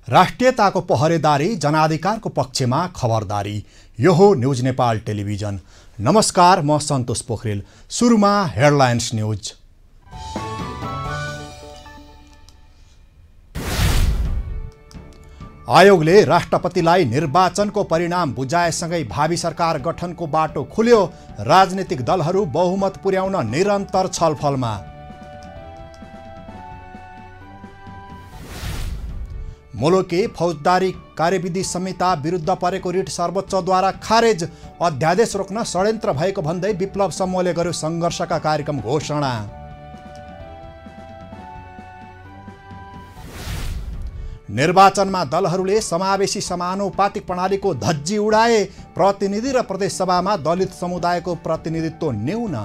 राष्ट्रियताको पहरेदारी, जनाधिकारको पक्षमा खबरदारी। यो हो न्युज नेपाल टेलिभिजन। नमस्कार, म सन्तोष पोखरेल। सुरुमा हेडलाइन्स न्युज। आयोगले राष्ट्रपतिलाई निर्वाचनको परिणाम बुझाएसँगै भावी सरकार गठनको बाटो खुल्यो। राजनीतिक दलहरू बहुमत पुर्याउन निरन्तर छलफलमा। मुलुकी फौजदारी कार्यविधि संहिता विरुद्ध परेको रिट सर्वोच्चद्वारा खारेज। अध्यादेश रोक्न षड्यन्त्र भएको भन्दै विप्लव समूहले गर्यो सङ्घर्षका कार्यक्रम घोषणा। निर्वाचनमा दलहरूले समावेशी समानुपातिक प्रणालीको धज्जी उडाए। प्रतिनिधि र प्रदेशसभामा दलित समुदायको प्रतिनिधित्व न्यून।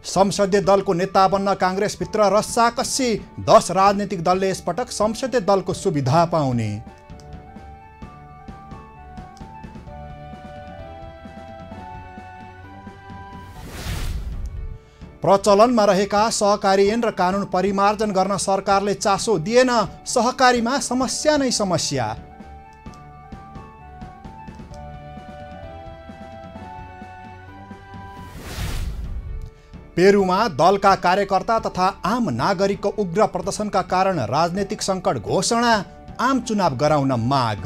संसदीय दलको नेता बन्न काङ्ग्रेसभित्र रस्साकस्सी। 10 राजनीतिक दलले यसपटक संसदीय दलको सुविधा पाउने। प्रचलनमा रहेका सहकारी ऐन र कानुन परिमार्जन गर्न सरकारले चासो दिएन। सहकारीमा समस्या नै समस्या। पेरुमा दलका कार्यकर्ता तथा आम नागरिकको उग्र प्रदर्शनका कारण राजनीतिक सङ्कट घोषणा। आम चुनाव गराउन माग।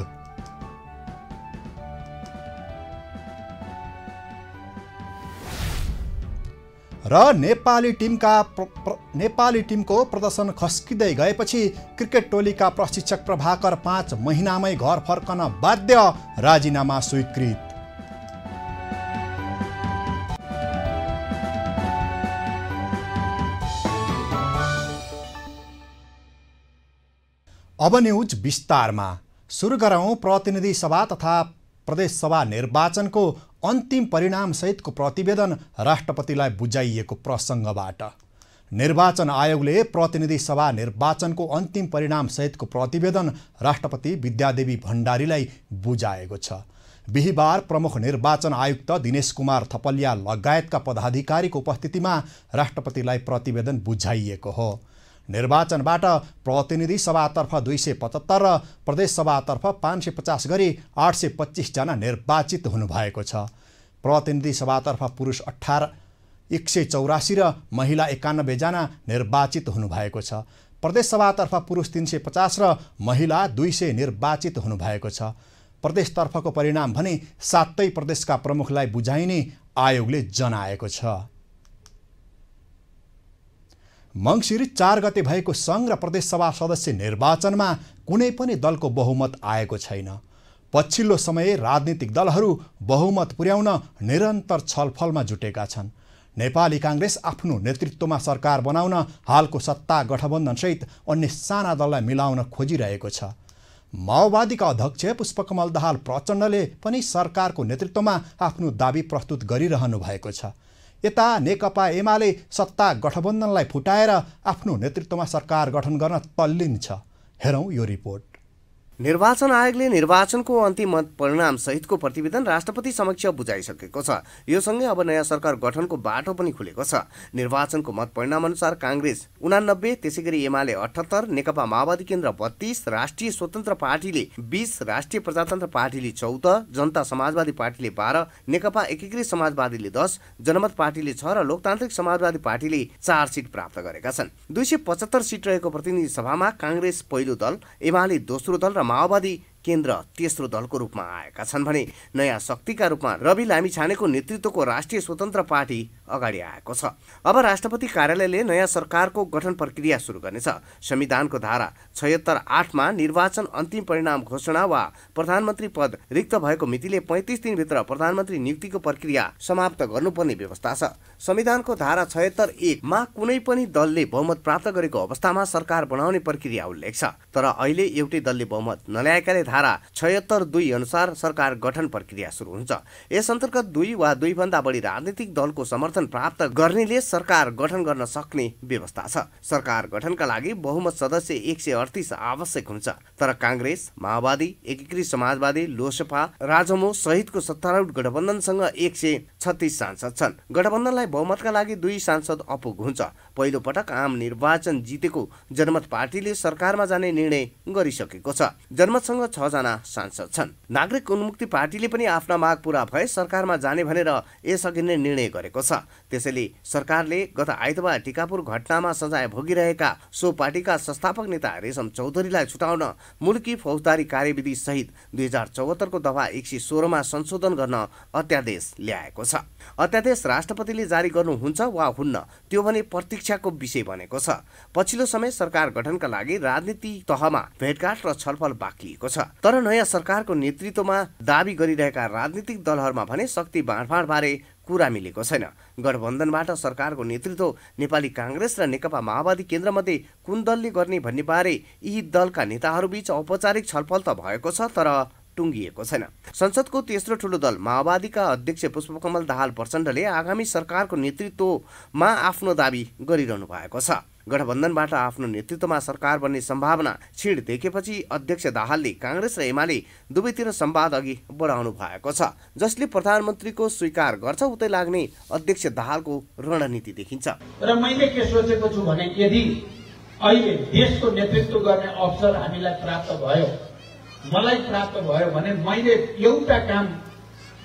र नेपाली टिमको प्रदर्शन खस्किँदै गएपछि क्रिकेट टोलीका प्रशिक्षक प्रभाकर 5 महिनामै घर फर्कन बाध्य। राजीनामा स्वीकृत। अब न्युज विस्तारमा। सुरु गरौँ प्रतिनिधि सभा तथा प्रदेश सभा निर्वाचनको अन्तिम परिणाम सहितको प्रतिवेदन राष्ट्रपतिलाई बुझाइएको प्रसङ्गबाट। निर्वाचन आयोगले प्रतिनिधि सभा निर्वाचनको अन्तिम परिणाम सहितको प्रतिवेदन राष्ट्रपति विद्यादेवी भण्डारीलाई बुझाएको छ। बिहीबार प्रमुख निर्वाचन आयुक्त दिनेश कुमार थपलिया लगायतका पदाधिकारीको उपस्थितिमा राष्ट्रपतिलाई प्रतिवेदन बुझाइएको हो। निर्वाचनबाट प्रतिनिधि सभातर्फ 275 र प्रदेश सभातर्फ 550 गरी 825 जना निर्वाचित हुनुभएको छ। प्रतिनिधि सभातर्फ पुरुष 184 र महिला 91 जना निर्वाचित हुनुभएको छ। प्रदेश सभातर्फ पुरुष 350 र महिला 200 निर्वाचित हुनुभएको छ। प्रदेशतर्फको परिणाम भने 7 प्रदेशका प्रमुखलाई बुझाइने आयोगले जनाएको छ। मङ्सिर 4 गते भएको सङ्घ र प्रदेशसभा सदस्य निर्वाचनमा कुनै पनि दलको बहुमत आएको छैन। पछिल्लो समय राजनीतिक दलहरू बहुमत पुर्याउन निरन्तर छलफलमा जुटेका छन्। नेपाली काङ्ग्रेस आफ्नो नेतृत्वमा सरकार बनाउन हालको सत्ता गठबन्धनसहित अन्य साना दललाई मिलाउन खोजिरहेको छ। माओवादीका अध्यक्ष पुष्पकमल दाहाल प्रचण्डले पनि सरकारको नेतृत्वमा आफ्नो दाबी प्रस्तुत गरिरहनु भएको छ। यता नेकपा एमाले सत्ता गठबन्धनलाई फुटाएर आफ्नो नेतृत्वमा सरकार गठन गर्न तल्लीन छ। हेरौँ यो रिपोर्ट। निर्वाचन आयोगले निर्वाचनको अन्तिम मत परिणाम सहितको प्रतिवेदन राष्ट्रपति समक्ष बुझाइसकेको छ। यो सँगै अब नयाँ सरकार गठनको बाटो पनि खुलेको छ। निर्वाचनको मत परिणाम अनुसार काङ्ग्रेस 89, त्यसैगरी एमाले 78, नेकपा माओवादी केन्द्र 32, राष्ट्रिय स्वतन्त्र पार्टीले 20, राष्ट्रिय प्रजातन्त्र पार्टीले 14, जनता समाजवादी पार्टीले 12, नेकपा एकीकृत समाजवादीले 10, जनमत पार्टीले 6 र लोकतान्त्रिक समाजवादी पार्टीले 4 सिट प्राप्त गरेका छन्। 275 सिट रहेको प्रतिनिधि सभामा काङ्ग्रेस पहिलो दल, एमाले दोस्रो दल र माओवादी केन्द्र तेस्रो दलको रूपमा आएका छन् भने नयाँ शक्तिका रूपमा रवि लामिछानेको नेतृत्वको राष्ट्रिय स्वतन्त्र पार्टी अगाडि आएको छ। अब राष्ट्रपति कार्यालयले नयाँ सरकारको गठन प्रक्रिया सुरु गर्नेछ। संविधानको धारा 76(8) मा निर्वाचन अन्तिम परिणाम घोषणा वा प्रधानमन्त्री पद रिक्त भएको मितिले 35 दिनभित्र प्रधानमन्त्री नियुक्तिको प्रक्रिया समाप्त गर्नुपर्ने व्यवस्था छ। संविधानको धारा 76(1) मा कुनै पनि दलले बहुमत प्राप्त गरेको अवस्थामा सरकार बनाउने प्रक्रिया उल्लेख छ। तर अहिले एउटै दलले बहुमत नल्याएकाले धारा 76(2) अनुसार सरकार गठन प्रक्रिया सुरु हुन्छ। यस अन्तर्गत 2 वा 2 भन्दा बढी राजनीतिक दलको समर्थन प्राप्त गर्नेले सरकार गठन गर्न सक्ने व्यवस्था छ। सरकार गठनका लागि बहुमत सदस्य 138 आवश्यक हुन्छ। तर कांग्रेस, माओवादी, एकीकृत समाजवादी, लोसपा, राजमो सहितको सत्तारूढ गठबन्धनसँग 136 सांसद छन्। गठबन्धनलाई बहुमतका लागि 2 सांसद अपुग हुन्छ। पहिलो पटक आम निर्वाचन जितेको जनमत पार्टीले सरकारमा जाने निर्णय गरिसकेको छ। जनमतसँग 6 जना सांसद छन्। नागरिक उन्मुक्ति पार्टीले पनि आफ्ना माग पूरा भए सरकारमा जाने भनेर यसअघि नै निर्णय गरेको छ। त्यसैले सरकारले गत आइतबार टिकापुर घटनामा सजाय भोगिरहेका सो पार्टीका संस्थापक नेता रेशम चौधरीलाई छुटाउन मुलकी फौजदारी कार्यविधि सहित 2074 को दफा 116 मा संशोधन गर्न अध्यादेश ल्याएको छ। अध्यादेश राष्ट्रपतिले जारी गर्नुहुन्छ वा हुन्न त्यो भने प्रतीक्षाको विषय बनेको छ। पछिल्लो समय सरकार गठनका लागि राजनीति तहमा भेटघाट र छलफल बाँकिएको छ। तर नयाँ सरकारको नेतृत्वमा दाबी गरिरहेका राजनीतिक दलहरूमा भने शक्ति बाँडफाँड बारे कुरा मिलेको छैन। गठबन्धनबाट सरकारको नेतृत्व नेपाली कांग्रेस र नेकपा माओवादी केन्द्रमध्ये कुन दलले गर्ने भन्ने बारे यी दलका नेताहरूबीच औपचारिक छलफल त भएको छ तर टुङ्गिएको छैन। संसदको तेस्रो ठूलो दल माओवादीका अध्यक्ष पुष्पकमल दाहाल प्रचण्डले आगामी सरकारको नेतृत्वमा आफ्नो दाबी गरिरहनु भएको छ। गठबन्धनबाट आफ्नो नेतृत्वमा सरकार बन्ने सम्भावना क्षीण देखेपछि अध्यक्ष दाहालले कांग्रेस र एमाले दुवैतिर संवाद अघि बढाउनु भएको छ। जसले प्रधानमन्त्रीको स्वीकार गर्छ उतै लाग्ने अध्यक्ष दाहालको रणनीति देखिन्छ। र मैले के सोचेको छु भने यदि अहिले देशको नेतृत्व गर्ने अवसर हामीलाई प्राप्त भयो, मलाई प्राप्त भयो भने मैले एउटा काम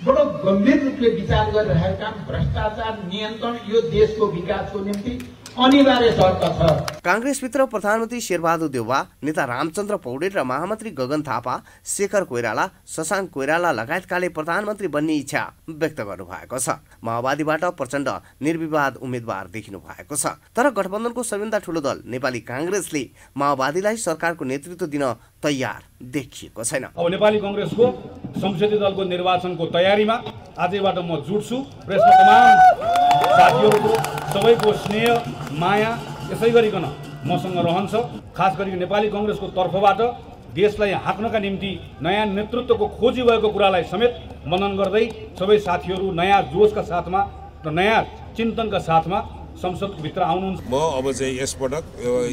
बडो गम्भीर रूपले विचार गरिरहेको काम भ्रष्टाचार नियन्त्रण यो देशको विकासको निम्ति अनिवार्य शर्त छ। कांग्रेसभित्र प्रधानमन्त्री शेरबहादुर देउवा, नेता रामचन्द्र पौडेल र महामन्त्री गगन थापा, शेखर कोइराला, शशाङ्क कोइराला लगायतकाले प्रधानमन्त्री बन्ने इच्छा व्यक्त गर्नु भएको छ। माओवादीबाट प्रचण्ड निर्विवाद उम्मेद्वार देखिनु भएको छ। तर गठबन्धनको सबैभन्दा ठूलो दल नेपाली कांग्रेसले माओवादीलाई सरकारको नेतृत्व दिन तयार देखिएको छैन। अब नेपाली कांग्रेसको संसदीय दलको निर्वाचनको तयारीमा आजैबाट म जुट्छु। प्रेसमा तमाम साथीहरूको सबैको स्नेह माया यसै गरिकन मसँग रहन्छ। खास गरी नेपाली कांग्रेसको तर्फबाट देशलाई हाँक्नका निम्ति नयाँ नेतृत्वको खोजी भएको कुरालाई समेत मनन गर्दै सबै साथीहरू नयाँ जोशका साथमा र नयाँ चिन्तनका साथमा संसदभित्र आउनुहुन्छ। म अब चाहिँ यसपटक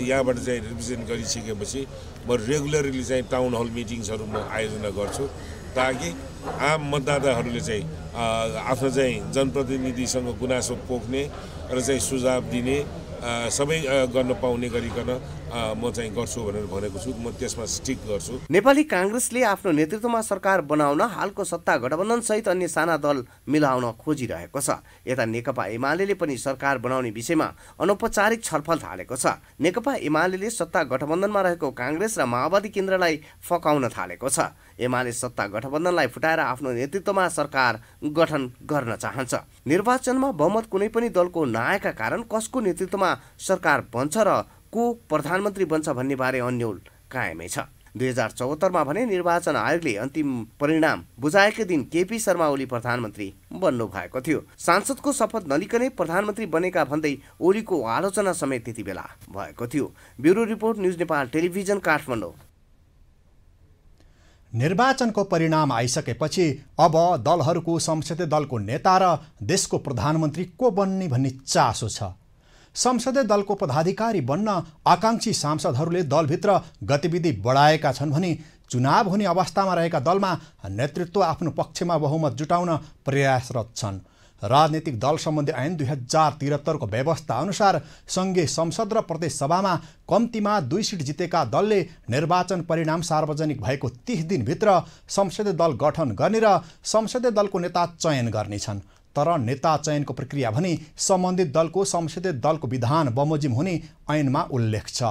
यहाँबाट चाहिँ रिप्रेजेन्ट गरिसकेपछि म रेगुलरली चाहिँ टाउन हल मिटिङ्सहरू म आयोजना गर्छु ताकि आम मतदाताहरूले चाहिँ आफ्नो चाहिँ जनप्रतिनिधिसँग गुनासो पोख्ने र चाहिँ सुझाव दिने सबै गर्न पाउने गरिकन म चाहिँ गर्छु भनेर भनेको छु। म त्यसमा स्टिक गर्छु। नेपाली कांग्रेसले आफ्नो नेतृत्वमा सरकार बनाउन हालको सत्ता गठबन्धन सहित अन्य साना दल मिलाउन खोजिरहेको छ। यता नेकपा एमाले पनि सरकार बनाउने विषयमा अनौपचारिक छलफल थालेको छ। नेकपा एमाले सत्ता गठबन्धनमा रहेको कांग्रेस र माओवादी केन्द्रलाई फकाउन थालेको छ। एमाले सत्ता गठबन्धनलाई फुटाएर आफ्नो नेतृत्वमा सरकार गठन गर्न चाहन्छ। निर्वाचनमा बहुमत कुनै पनि दलको नआएका कारण कसको नेतृत्वमा सरकार बन्छ र को प्रधानमन्त्री बन्छ भन्ने बारे अन्यल कायमै छ। 2074 मा भने निर्वाचन आयोगले अन्तिम परिणाम बुझाएकै दिन केपी शर्मा ओली प्रधानमन्त्री बन्नु भएको थियो। सांसदको शपथ नलिकनै प्रधानमन्त्री बनेका भन्दै ओलीको आलोचना समेत त्यति बेला भएको थियो। Bureau report, news Nepal television, Kathmandu. निर्वाचनको परिणाम आइसकेपछि अब दलहरूको संसदीय दलको नेता र देशको प्रधानमन्त्री को बन्ने भन्ने चासो छ। संसदीय दलको पदाधिकारी बन्न आकांक्षी सांसदहरूले दलभित्र गतिविधि बढाएका छन् भने चुनाव हुने अवस्थामा रहेका दलमा नेतृत्व आफ्नो पक्षमा बहुमत जुटाउन प्रयासरत छन्। राजनीतिक दल सम्बन्धी ऐन 2073 को व्यवस्था अनुसार संघीय संसद र प्रदेश सभामा कम्तीमा 2 सिट जितेका दलले निर्वाचन परिणाम सार्वजनिक भएको 30 दिनभित्र संसदीय दल गठन गर्ने र संसदीय दलको नेता चयन गर्नेछन्। तर नेता चयनको प्रक्रिया भने सम्बन्धित दलको संसदीय दलको विधान बमोजिम हुने ऐनमा उल्लेख छ।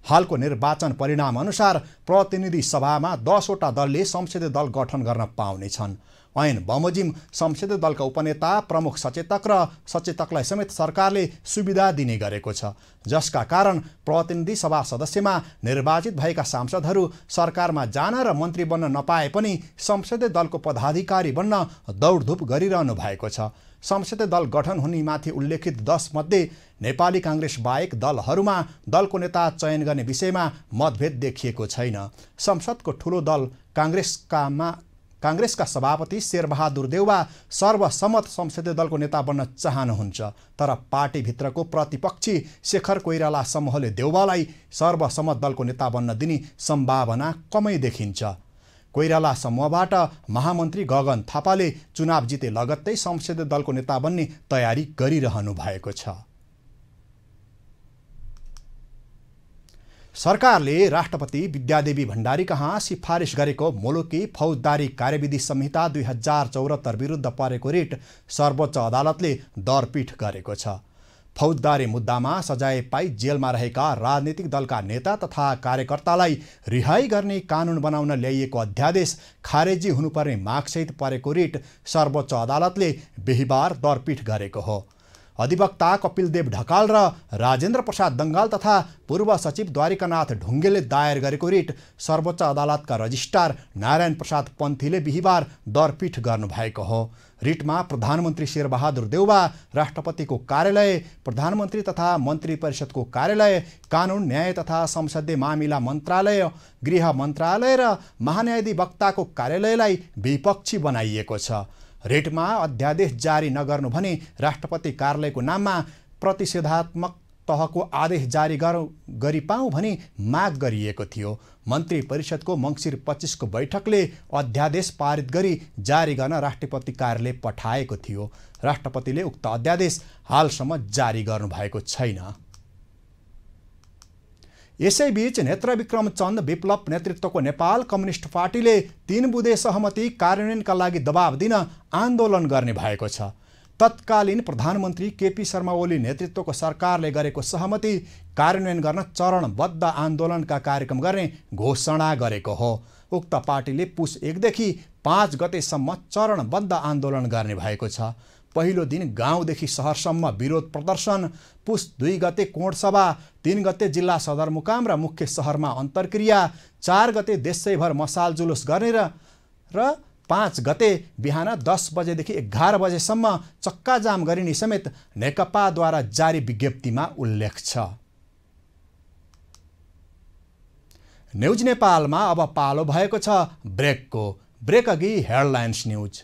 हालको निर्वाचन परिणाम अनुसार प्रतिनिधि सभामा 10 वटा दलले संसदीय दल गठन गर्न पाउनेछन्। ऐन बमोजिम संसदीय दलका उपनेता, प्रमुख सचेतक र सचेतकलाई समेत सरकारले सुविधा दिने गरेको छ, जसका कारण प्रतिनिधि सभा सदस्यमा निर्वाचित भएका सांसदहरू सरकारमा जान र मन्त्री बन्न नपाए पनि संसदीय दलको पदाधिकारी बन्न दौडधुप गरिरहनु भएको छ। संसदीय दल गठन हुनेमाथि उल्लेखित 10 मध्ये नेपाली काङ्ग्रेस बाहेक दलहरूमा दलको नेता चयन गर्ने विषयमा मतभेद देखिएको छैन। संसदको ठूलो दल काङ्ग्रेसका सभापति शेरबहादुर देउवा सर्वसम्मत संसदीय दलको नेता बन्न चाहनुहुन्छ, तर पार्टीभित्रको प्रतिपक्षी शेखर कोइराला समूहले देउवालाई सर्वसम्मत दलको नेता बन्न दिने सम्भावना कमै देखिन्छ। कोइराला समूहबाट महामन्त्री गगन थापाले चुनाव जिते लगत्तै संसदीय दलको नेता बन्ने तयारी गरिरहनु भएको छ। सरकारले राष्ट्रपति विद्यादेवी भण्डारी कहाँ सिफारिस गरेको मुलुकी फौजदारी कार्यविधि संहिता 2074 विरुद्ध परेको रिट सर्वोच्च अदालतले दरपीठ गरेको छ। फौजदारी मुद्दामा सजाय पाई जेलमा रहेका राजनीतिक दलका नेता तथा कार्यकर्तालाई रिहाई गर्ने कानुन बनाउन ल्याइएको अध्यादेश खारेजी हुनुपर्ने मागसहित परेको रिट सर्वोच्च अदालतले बिहिबार दरपीठ गरेको हो। अधिवक्ता कपिलदेव ढकाल र राजेन्द्र प्रसाद दङ्गाल तथा पूर्व सचिव द्वारिकानाथ ढुङ्गेले दायर गरेको रिट सर्वोच्च अदालतका रजिस्ट्रार नारायण प्रसाद पन्थीले बिहिबार दरपीठ गर्नुभएको हो। रिटमा प्रधानमन्त्री शेरबहादुर देउवा, राष्ट्रपतिको कार्यालय, प्रधानमन्त्री तथा मन्त्री परिषदको कार्यालय, कानुन न्याय तथा संसदीय मामिला मन्त्रालय, गृह मन्त्रालय र महान्यायाधिवक्ताको कार्यालयलाई विपक्षी बनाइएको छ। रिटमा अध्यादेश जारी नगर्नु भने राष्ट्रपति कार्यालयको नाममा प्रतिषेधात्मक तहको आदेश जारी गरी पाऊँ भनी माग गरिएको थियो। मन्त्री परिषदको मङ्सिर 25 को बैठकले अध्यादेश पारित गरी जारी गर्न राष्ट्रपति कार्यालय पठाएको थियो। राष्ट्रपतिले उक्त अध्यादेश हालसम्म जारी गर्नुभएको छैन। यसैबीच नेत्रविक्रम चन्द विप्लव नेतृत्वको नेपाल कम्युनिस्ट पार्टीले 3 बुँदे सहमति कार्यान्वयनका लागि दबाब दिन आन्दोलन गर्ने भएको छ। तत्कालीन प्रधानमन्त्री केपी शर्मा ओली नेतृत्वको सरकारले गरेको सहमति कार्यान्वयन गर्न चरणबद्ध आन्दोलनका कार्यक्रम गर्ने घोषणा गरेको हो। उक्त पार्टीले पुस 1 देखि 5 गतेसम्म चरणबद्ध आन्दोलन गर्ने भएको छ। पहिलो दिन गाउँदेखि शहरसम्म विरोध प्रदर्शन, पुस 2 गते कोणसभा, 3 गते जिल्ला सदरमुकाम र मुख्य शहरमा अन्तर्क्रिया, 4 गते देशैभर मसाल जुलुस गर्ने र 5 गते बिहान 10 बजेदेखि 11 बजेसम्म चक्काजाम गरिने समेत नेकपाद्वारा जारी विज्ञप्तिमा उल्लेख छ। न्युज नेपालमा अब पालो भएको छ ब्रेकको। ब्रेक अघि हेडलाइन्स न्युज।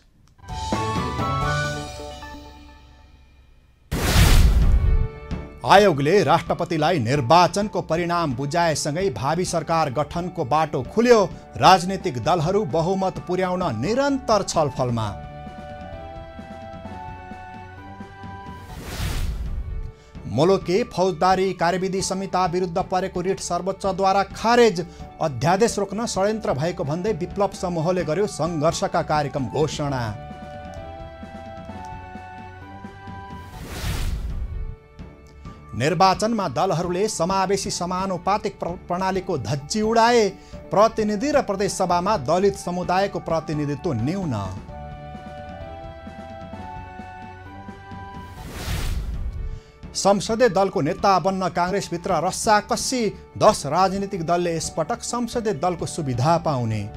आयोगले राष्ट्रपतिलाई निर्वाचनको परिणाम बुझाएसँगै भावी सरकार गठनको बाटो खुल्यो। राजनीतिक दलहरू बहुमत पुर्याउन निरन्तर छलफलमा। मुलुकी फौजदारी कार्यविधि संहिता विरुद्ध परेको रिट सर्वोच्चद्वारा खारेज। अध्यादेश रोक्न षड्यन्त्र भएको भन्दै विप्लव समूहले गर्यो सङ्घर्षका कार्यक्रम घोषणा। निर्वाचनमा दलहरूले समावेशी समानुपातिक प्रणालीको धज्जी उडाए। प्रतिनिधि र प्रदेशसभामा दलित समुदायको प्रतिनिधित्व न्यून। संसदीय दलको नेता बन्न काङ्ग्रेसभित्र रस्साकस्सी। 10 राजनीतिक दलले यसपटक संसदीय दलको सुविधा पाउने।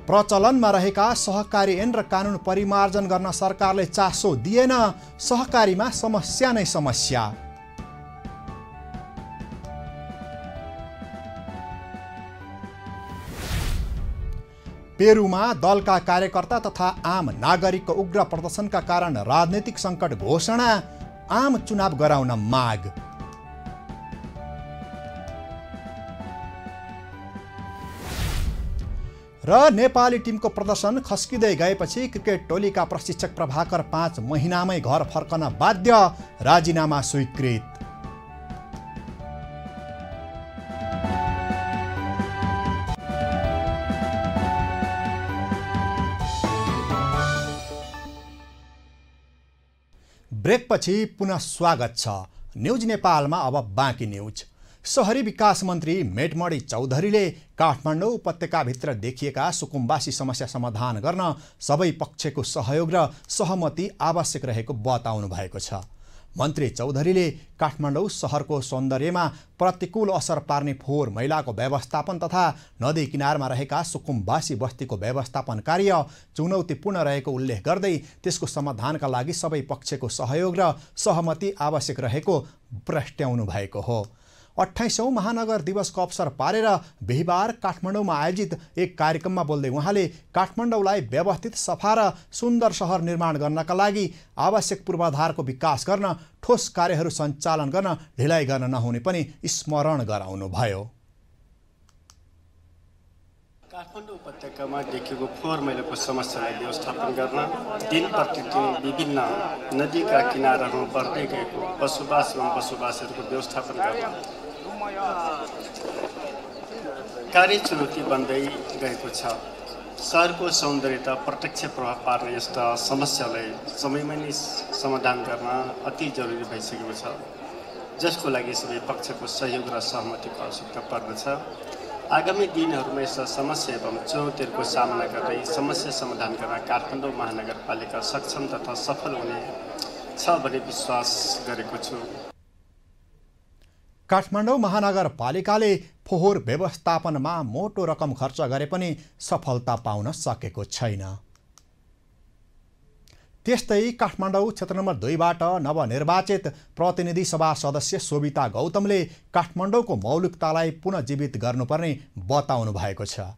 प्रचलनमा रहेका सहकारी ऐन र कानुन परिमार्जन गर्न सरकारले चासो दिएन। सहकारीमा समस्या नै समस्या। पेरुमा दलका कार्यकर्ता तथा आम नागरिकको उग्र प्रदर्शनका कारण राजनीतिक सङ्कट घोषणा। आम चुनाव गराउन माग। र नेपाली टिमको प्रदर्शन खस्किँदै गएपछि क्रिकेट टोलीका प्रशिक्षक प्रभाकर 5 महिनामै घर फर्कन बाध्य। राजीनामा स्वीकृत। ब्रेकपछि पुनः स्वागत छ। न्युज नेपालमा अब बाँकी न्युज। शहरी विकास मन्त्री मेटमणि चौधरीले काठमाडौँ उपत्यकाभित्र देखिएका सुकुम्बासी समस्या समाधान गर्न सबै पक्षको सहयोग र सहमति आवश्यक रहेको बताउनु भएको छ। मन्त्री चौधरीले काठमाडौँ शहरको सौन्दर्यमा प्रतिकूल असर पार्ने फोहोर मैलाको व्यवस्थापन तथा नदी किनारमा रहेका सुकुम्बासी बस्तीको व्यवस्थापन कार्य चुनौतीपूर्ण रहेको उल्लेख गर्दै त्यसको समाधानका लागि सबै पक्षको सहयोग र सहमति आवश्यक रहेको प्रस्ट्याउनु भएको हो। 28औं महानगर दिवसको अवसर पारेर बिहिबार काठमाडौँमा आयोजित एक कार्यक्रममा बोल्दै उहाँले काठमाडौँलाई व्यवस्थित सफा र सुन्दर सहर निर्माण गर्नका लागि आवश्यक पूर्वाधारको विकास गर्न ठोस कार्यहरू सञ्चालन गर्न ढिलाइ गर्न नहुने पनि स्मरण गराउनुभयो। काठमाडौँ उपत्यकामा देखिएको फोहोर मैलाको समस्यालाई व्यवस्थापन गर्न दिन प्रतिदिन विभिन्न नदीका किनाराहरूमा बढ्दै गएको बसोबास एवं बसोबासीहरूको व्यवस्थापन गर्न कार्य चुनौती बन्दै गएको छ। सहरको सौन्दर्यता प्रत्यक्ष प्रभाव पार्ने यस्ता समस्यालाई समयमै नै समाधान गर्न अति जरुरी भइसकेको छ, जसको लागि सबै पक्षको सहयोग र सहमतिको आवश्यकता पर्दछ। आगामी दिनहरूमा यस्ता समस्या एवं चुनौतीहरूको सामना गर्दै समस्या समाधान गर्न काठमाडौँ महानगरपालिका सक्षम तथा सफल हुनेछ भन्ने विश्वास गरेको छु। काठमाडौँ महानगरपालिकाले फोहोर व्यवस्थापनमा मोटो रकम खर्च गरे पनि सफलता पाउन सकेको छैन। त्यस्तै काठमाडौँ क्षेत्र नम्बर 2बाट नवनिर्वाचित प्रतिनिधि सभा सदस्य सोभिता गौतमले काठमाडौँको मौलिकतालाई पुनर्जीवित गर्नुपर्ने बताउनु भएको छ।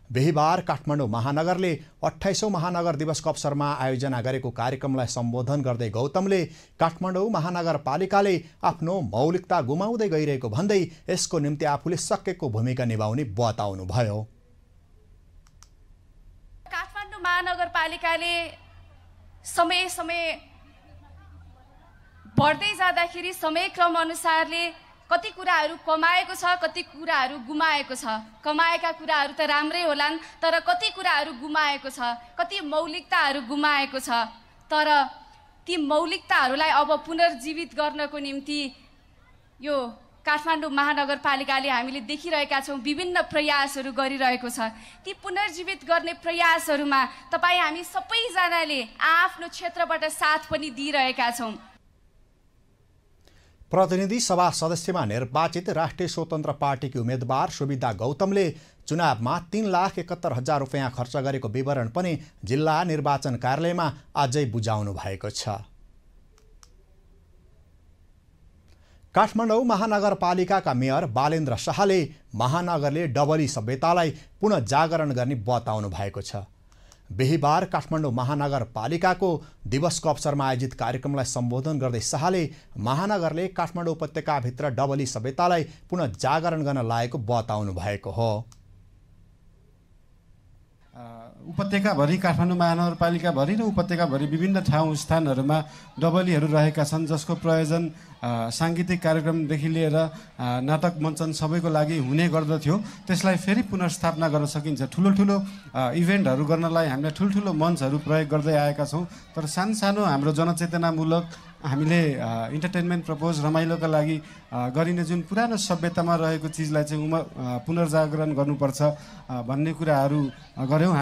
बिहिबार काठमाडौँ महानगरले 28औं महानगर दिवसको अवसरमा आयोजना गरेको कार्यक्रमलाई सम्बोधन गर्दै गौतमले काठमाडौँ महानगरपालिकाले आफ्नो मौलिकता गुमाउँदै गइरहेको भन्दै यसको निम्ति आफूले सकेको भूमिका निभाउने बताउनुभयो। काठमाडौँ महानगरपालिकाले समय बढ्दै जाँदाखेरि समयक्रम अनुसारले कति कुराहरू कमाएको छ, कति कुराहरू गुमाएको छ। कमाएका कुराहरू त राम्रै होलान्, तर कति कुराहरू गुमाएको छ, कति मौलिकताहरू गुमाएको छ। तर ती मौलिकताहरूलाई अब पुनर्जीवित गर्नको निम्ति यो काठमाडौँ महानगरपालिकाले हामीले देखिरहेका छौँ विभिन्न प्रयासहरू गरिरहेको छ। ती पुनर्जीवित गर्ने प्रयासहरूमा तपाईँ हामी सबैजनाले आफ्नो क्षेत्रबाट साथ पनि दिइरहेका छौँ। प्रतिनिधि सभा सदस्यमा निर्वाचित राष्ट्रिय स्वतन्त्र पार्टीकी उम्मेदवार सोभिता गौतमले चुनावमा 3,71,000 रुपैयाँ खर्च गरेको विवरण पनि जिल्ला निर्वाचन कार्यालयमा अझै बुझाउनु भएको छ। काठमाडौँ महानगरपालिकाका मेयर बालेन्द्र शाहले महानगरले डबली सभ्यतालाई पुनः जागरण गर्ने बताउनु भएको छ। बिहिबार काठमाडौँ महानगरपालिकाको दिवसको अवसरमा आयोजित कार्यक्रमलाई सम्बोधन गर्दै शाहले महानगरले काठमाडौँ उपत्यकाभित्र डबली सभ्यतालाई पुनः जागरण गर्न लागेको बताउनु भएको हो। उपत्यकाभरि काठमाडौँ महानगरपालिकाभरि र उपत्यकाभरि विभिन्न ठाउँ स्थानहरूमा डबलीहरू रहेका छन्, जसको प्रयोजन साङ्गीतिक कार्यक्रमदेखि लिएर नाटक मञ्चन सबैको लागि हुने गर्दथ्यो। त्यसलाई फेरि पुनर्स्थापना गर्न सकिन्छ। ठुलो ठुलो इभेन्टहरू गर्नलाई हामीले ठुल्ठुलो मञ्चहरू प्रयोग गर्दै आएका छौँ, तर सानो हाम्रो जनचेतनामूलक हामीले इन्टरटेनमेन्ट प्रपोज रमाइलोका लागि गरिने जुन पुरानो सभ्यतामा रहेको चिजलाई चाहिँ पुनर्जागरण गर्नुपर्छ भन्ने कुराहरू गऱ्यौँ।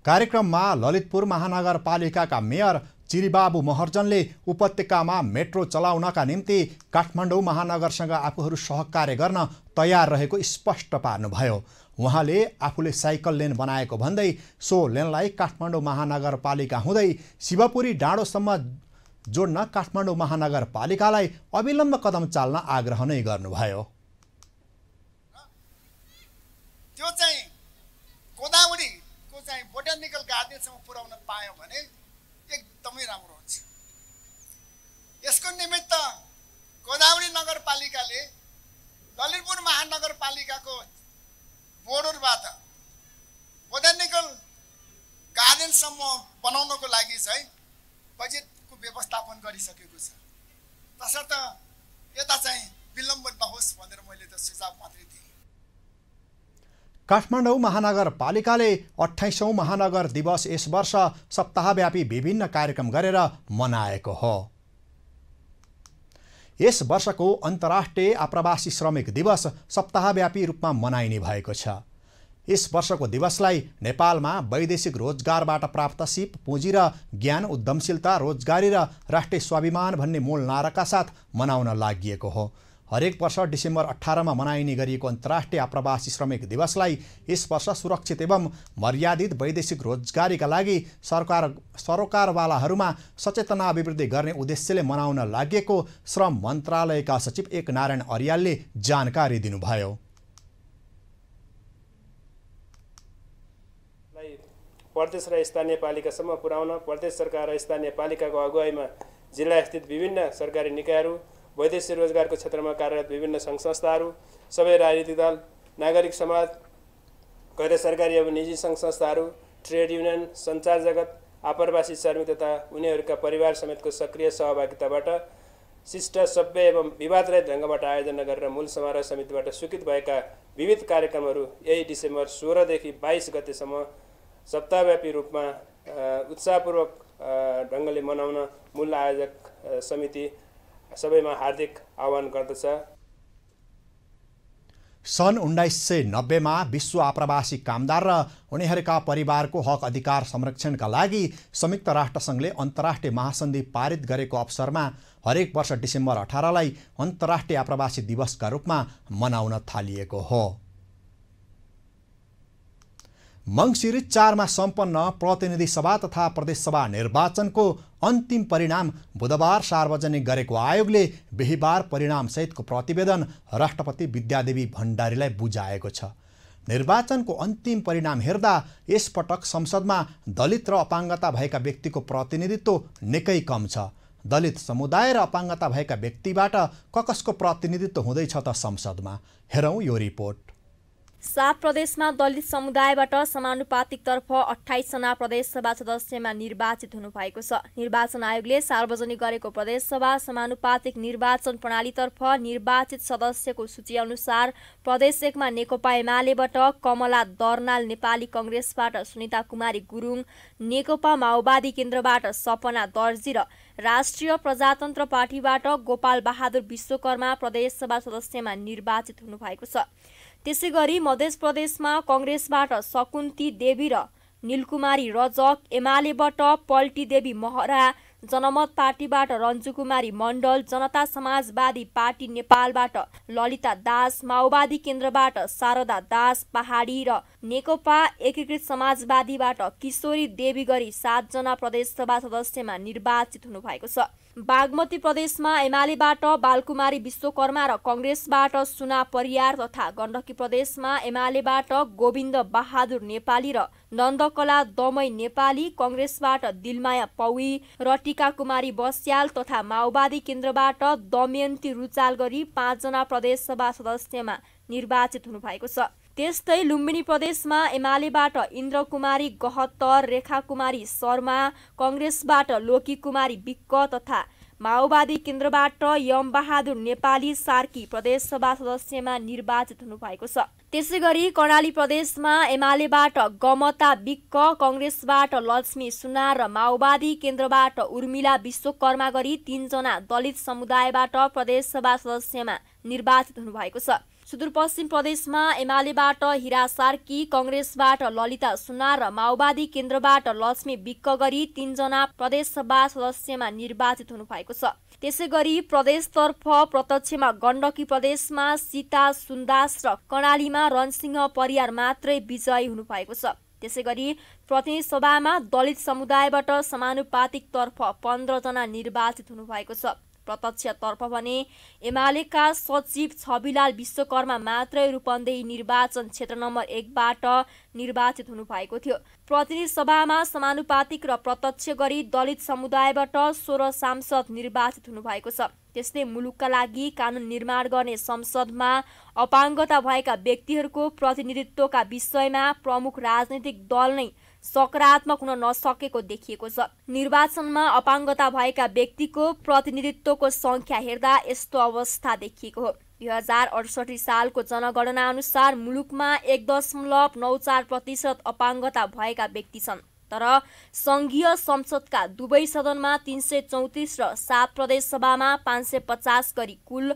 कार्यक्रममा ललितपुर महानगरपालिकाका मेयर चिरीबाबु महर्जनले उपत्यकामा मेट्रो चलाउनका निम्ति काठमाडौँ महानगरसँग आफूहरू सहकार्य गर्न तयार रहेको स्पष्ट पार्नुभयो। उहाँले आफूले साइकल लेन बनाएको भन्दै सो लेनलाई काठमाडौँ महानगरपालिका हुँदै शिवपुरी डाँडोसम्म जोड्न काठमाडौँ महानगरपालिकालाई अविलम्ब कदम चाल्न आग्रह नै गर्नुभयो। त्यो चाहिँ गोदावरीको चाहिँ बोटानिकल गार्डनसम्म पुर्याउन पायो भने एकदमै राम्रो हुन्छ। यसको निमित्त गोदावरी नगरपालिकाले ललितपुर महानगरपालिकाको बोर्डरबाट बोटानिकल गार्डनसम्म बनाउनको लागि चाहिँ बजेटको व्यवस्थापन गरिसकेको छ। तसर्थ यता चाहिँ विलम्ब नहोस् भनेर मैले त सुझाव मात्रै दिएँ। काठमाडौँ महानगरपालिकाले 28औं महानगर दिवस यस वर्ष सप्ताहव्यापी विभिन्न कार्यक्रम गरेर मनाएको हो। यस वर्षको अन्तर्राष्ट्रिय आप्रवासी श्रमिक दिवस सप्ताहव्यापी रूपमा मनाइने भएको छ। यस वर्षको दिवसलाई नेपालमा वैदेशिक रोजगारबाट प्राप्त सिप, पुँजी र ज्ञान, उद्यमशीलता, रोजगारी र राष्ट्रिय स्वाभिमान भन्ने मूल नाराका साथ मनाउन लागि हो। हरेक वर्ष डिसेम्बर 18मा मनाइने गरिएको अन्तर्राष्ट्रिय आप्रवासी श्रमिक दिवसलाई यस वर्ष सुरक्षित एवं मर्यादित वैदेशिक रोजगारीका लागि सरोकारवालाहरूमा सचेतना अभिवृद्धि गर्ने उद्देश्यले मनाउन लागि श्रम मन्त्रालयका सचिव एक नारायण अर्यालले जानकारी दिनुभयो। प्रदेश र स्थानीय पालिकासम्म पुर्याउन प्रदेश सरकार र स्थानीय पालिकाको अगुवाईमा जिल्ला स्थित विभिन्न सरकारी निकायहरू, वैदेशिक रोजगारको क्षेत्रमा कार्यरत विभिन्न सङ्घ संस्थाहरू, सबै राजनीतिक दल, नागरिक समाज, गैर सरकारी एवं निजी सङ्घ संस्थाहरू, ट्रेड युनियन, सञ्चार जगत, आप्रवासी श्रमिक तथा उनीहरूका परिवार समेतको सक्रिय सहभागिताबाट शिष्ट, सभ्य एवं विवादरहित ढङ्गबाट आयोजना गरेर मूल समारोह समितिबाट स्वीकृत भएका विविध कार्यक्रमहरू यही डिसेम्बर 16 देखि 22 गतेसम्म सप्ताहव्यापी रूपमा उत्साहपूर्वक ढङ्गले मनाउन मूल आयोजक समिति सबैमा हार्दिक आह्वान गर्दछ। सन् 1990मा विश्व आप्रवासी कामदार र उनीहरूका परिवारको हक अधिकार संरक्षणका लागि संयुक्त राष्ट्रसङ्घले अन्तर्राष्ट्रिय महासन्धि पारित गरेको अवसरमा हरेक वर्ष डिसेम्बर 18लाई अन्तर्राष्ट्रिय आप्रवासी दिवसका रूपमा मनाउन थालिएको हो। मङ्सिर 4मा सम्पन्न प्रतिनिधि सभा तथा प्रदेशसभा निर्वाचनको अन्तिम परिणाम बुधबार सार्वजनिक गरेको आयोगले बिहीबार परिणामसहितको प्रतिवेदन राष्ट्रपति विद्यादेवी भण्डारीलाई बुझाएको छ। निर्वाचनको अन्तिम परिणाम हेर्दा यसपटक संसदमा दलित र अपाङ्गता भएका व्यक्तिको प्रतिनिधित्व निकै कम छ। दलित समुदाय र अपाङ्गता भएका व्यक्तिबाट कसको प्रतिनिधित्व हुँदैछ त संसदमा? हेरौँ यो रिपोर्ट। 7 प्रदेशमा दलित समुदायबाट समानुपातिकतर्फ 28 जना प्रदेशसभा सदस्यमा निर्वाचित हुनुभएको छ। निर्वाचन आयोगले सार्वजनिक गरेको प्रदेशसभा समानुपातिक निर्वाचन प्रणालीतर्फ निर्वाचित सदस्यको सूची अनुसार प्रदेश 1 मा नेकपा एमालेबाट कमला दर्नाल, नेपाली कङ्ग्रेसबाट सुनिता कुमारी गुरुङ, नेकपा माओवादी केन्द्रबाट सपना दर्जी र राष्ट्रिय प्रजातन्त्र पार्टीबाट गोपाल बहादुर विश्वकर्मा प्रदेशसभा सदस्यमा निर्वाचित हुनुभएको छ। त्यसैगरी मध्य प्रदेशमा कङ्ग्रेसबाट शकुन्ती देवी र नीलकुमारी रजक, एमालेबाट पल्टी देवी महरा, जनमत पार्टीबाट रञ्जु कुमारी मण्डल, जनता समाजवादी पार्टी नेपालबाट ललिता दास, माओवादी केन्द्रबाट शारदा दास पहाडी र नेकपा एकीकृत समाजवादीबाट किशोरी देवी गरी 7 जना प्रदेशसभा सदस्यमा निर्वाचित हुनुभएको छ। बागमती प्रदेशमा एमालेबाट बालकुमारी विश्वकर्मा र कङ्ग्रेसबाट सुना परियार तथा गण्डकी प्रदेशमा एमालेबाट गोविन्द बहादुर नेपाली र नन्दकला दमै नेपाली, कङ्ग्रेसबाट दिलमाया पौवी र टीका कुमारी बस्याल तथा माओवादी केन्द्रबाट दमयन्ती रुचाल गरी 5 जना प्रदेशसभा सदस्यमा निर्वाचित हुनुभएको छ। त्यस्तै लुम्बिनी प्रदेशमा एमालेबाट इन्द्र कुमारी गहत्तर, रेखा कुमारी शर्मा, कङ्ग्रेसबाट लोकी कुमारी विक्क तथा माओवादी केन्द्रबाट यम बहादुर नेपाली सार्की प्रदेशसभा सदस्यमा निर्वाचित हुनुभएको छ। त्यसैगरी कर्णाली प्रदेशमा एमालेबाट गमता विक्क, कङ्ग्रेसबाट लक्ष्मी सुनार र माओवादी केन्द्रबाट उर्मिला विश्वकर्मा गरी 3 जना दलित समुदायबाट प्रदेशसभा सदस्यमा निर्वाचित हुनुभएको छ। सुदूरपश्चिम प्रदेशमा एमालेबाट हिरा सार्की, कङ्ग्रेसबाट ललिता सुनार र माओवादी केन्द्रबाट लक्ष्मी विक्क गरी 3 जना प्रदेशसभा सदस्यमा निर्वाचित हुनुभएको छ। त्यसैगरी प्रदेशतर्फ प्रत्यक्षमा गण्डकी प्रदेशमा सीता सुन्दास र कर्णालीमा रणसिंह परियार मात्रै विजयी हुनुभएको छ। त्यसैगरी प्रतिनिधि सभामा दलित समुदायबाट समानुपातिकतर्फ 15 जना निर्वाचित हुनुभएको छ। प्रत्यक्षतर्फ भने एमालेका सचिव छविलाल विश्वकर्मा मात्रै रूपन्देही निर्वाचन क्षेत्र नम्बर 1 बाट निर्वाचित हुनुभएको थियो। प्रतिनिधि सभामा समानुपातिक र प्रत्यक्ष गरी दलित समुदायबाट 16 सांसद निर्वाचित हुनुभएको छ। त्यस्तै मुलुकका लागि कानुन निर्माण गर्ने संसदमा अपाङ्गता भएका व्यक्तिहरूको प्रतिनिधित्वका विषयमा प्रमुख राजनैतिक दल नै सकारात्मक हुन नसकेको देखिएको छ। निर्वाचनमा अपाङ्गता भएका व्यक्तिको प्रतिनिधित्वको संख्या हेर्दा यस्तो अवस्था देखिएको हो। 2068 सालको जनगणना अनुसार मुलुकमा 1.94% अपाङ्गता भएका व्यक्ति छन्। तर सङ्घीय संसदका दुवै सदनमा 334 र 7 प्रदेशसभामा 550 गरी कुल